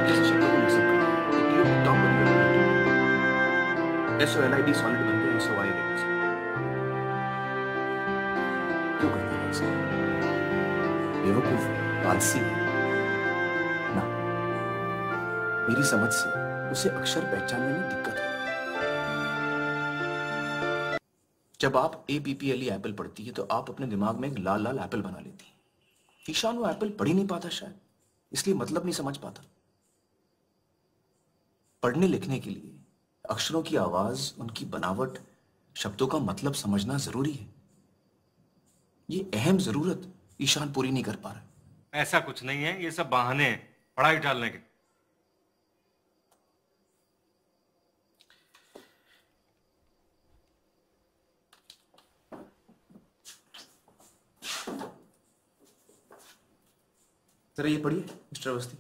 जैसे शब्दों को मिक्सअप कर दिया। क्लियर टॉप बन गया। SOLID सॉलिड बन गया SOI रेड। क्यों करते हैं ऐसा? बेवकूफ, आलसी ना। मेरी समझ से उसे अक्षर पहचानने में दिक्कत है। जब आप APPLE एप्पल पढ़ती है तो आप अपने दिमाग में एक लाल लाल एप्पल बना लेती है। ईशान वो एप्पल पढ़ ही नहीं पाता, शायद इसलिए मतलब नहीं समझ पाता। पढ़ने लिखने के लिए अक्षरों की आवाज, उनकी बनावट, शब्दों का मतलब समझना जरूरी है। ये अहम जरूरत ईशान पूरी नहीं कर पा रहा। ऐसा कुछ नहीं है, ये सब बहाने हैं पढ़ाई टालने के। जरा ये पढ़िए मिस्टर अवस्थी।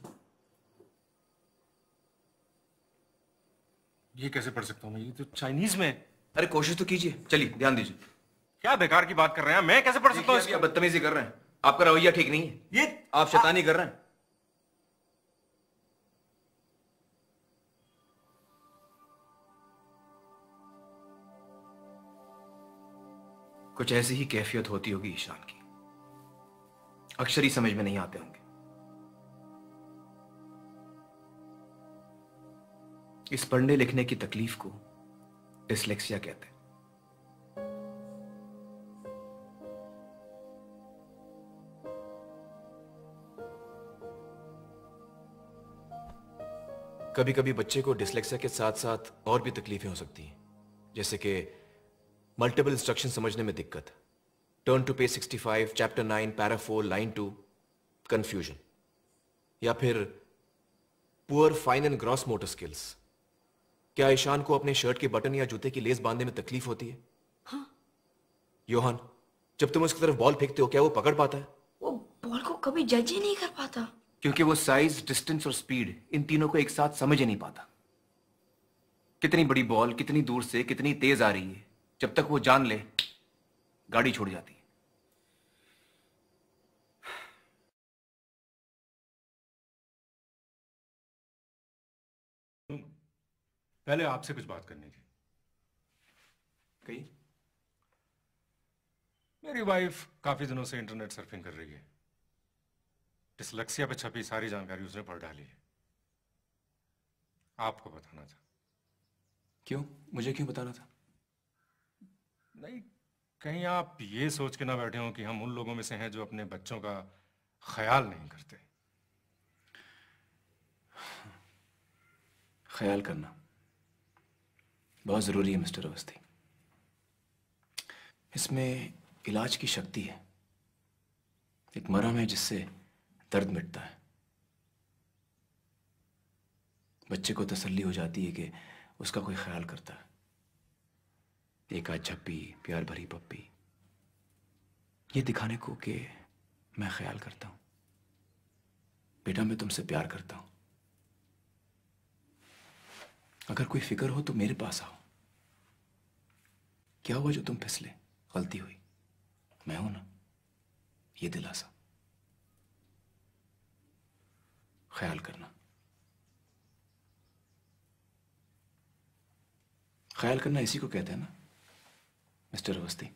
ये कैसे पढ़ सकता हूं मैं? ये तो चाइनीज में है। अरे कोशिश तो कीजिए, चलिए ध्यान दीजिए। क्या बेकार की बात कर रहे हैं, मैं कैसे पढ़ सकता हूँ इसको? बदतमीजी कर रहे हैं, आपका रवैया ठीक नहीं है। ये आप शैतानी कर रहे हैं। कुछ ऐसी ही कैफियत होती होगी ईशान की, अक्षर ही समझ में नहीं आते होंगे। इस पढ़ने लिखने की तकलीफ को डिसलेक्सिया कहते हैं। कभी कभी बच्चे को डिसलेक्सिया के साथ साथ और भी तकलीफें हो सकती हैं, जैसे कि मल्टीपल इंस्ट्रक्शन समझने में दिक्कत, turn to page 65, chapter 9, para 4, line 2, confusion, या फिर poor fine and gross motor skills. क्या ईशान को अपने शर्ट के बटन या जूते की लेस बांधने में तकलीफ होती है? हाँ। योहान, जब तुम उसकी तरफ बॉल फेंकते हो क्या वो पकड़ पाता है? वो बॉल को कभी जज ही नहीं कर पाता, क्योंकि वो साइज, डिस्टेंस और स्पीड, इन तीनों को एक साथ समझ ही नहीं पाता। कितनी बड़ी बॉल कितनी दूर से कितनी तेज आ रही है, जब तक वो जान ले गाड़ी छोड़ जाती है। पहले आपसे कुछ बात करनी थी। कही? मेरी वाइफ काफी दिनों से इंटरनेट सर्फिंग कर रही है। डिसलेक्सिया पे छपी सारी जानकारी उसने पढ़ डाली है। आपको बताना था। क्यों? मुझे क्यों बताना था? नहीं, कहीं आप ये सोच के ना बैठे हो कि हम उन लोगों में से हैं जो अपने बच्चों का ख्याल नहीं करते। ख्याल करना बहुत जरूरी है मिस्टर अवस्थी। इसमें इलाज की शक्ति है, एक मरहम है जिससे दर्द मिटता है। बच्चे को तसल्ली हो जाती है कि उसका कोई ख्याल करता है। एक आध झप्पी, प्यार भरी पप्पी, ये दिखाने को कि मैं ख्याल करता हूं, बेटा मैं तुमसे प्यार करता हूं। अगर कोई फिक्र हो तो मेरे पास आओ। क्या हुआ जो तुम फिसले? गलती हुई, मैं हूं ना, ये दिलासा। ख्याल करना, ख्याल करना इसी को कहते हैं ना मिस्टर अवस्थी।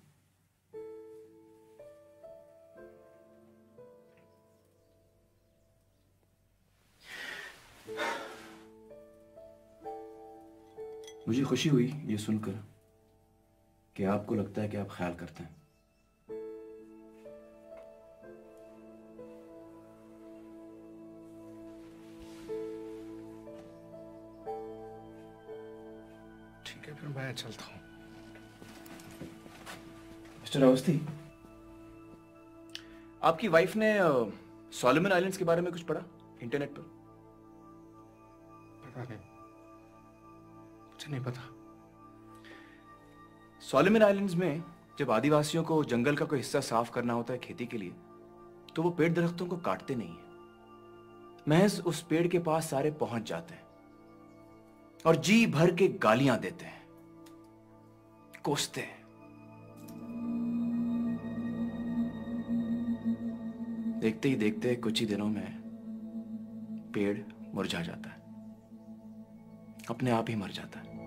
मुझे खुशी हुई ये सुनकर कि आपको लगता है कि आप ख्याल करते हैं। ठीक है, फिर मैं चलता हूं। मिस्टर अवस्थी, आपकी वाइफ ने सोलोमन आइलैंड्स के बारे में कुछ पढ़ा इंटरनेट पर? पता नहीं, मुझे नहीं पता। सोलोमन आइलैंड्स में जब आदिवासियों को जंगल का कोई हिस्सा साफ करना होता है खेती के लिए, तो वो पेड़ दरख्तों को काटते नहीं है, महज उस पेड़ के पास सारे पहुंच जाते हैं और जी भर के गालियां देते हैं, कोसते हैं। देखते ही देखते कुछ ही दिनों में पेड़ मुरझा जाता है, अपने आप ही मर जाता है।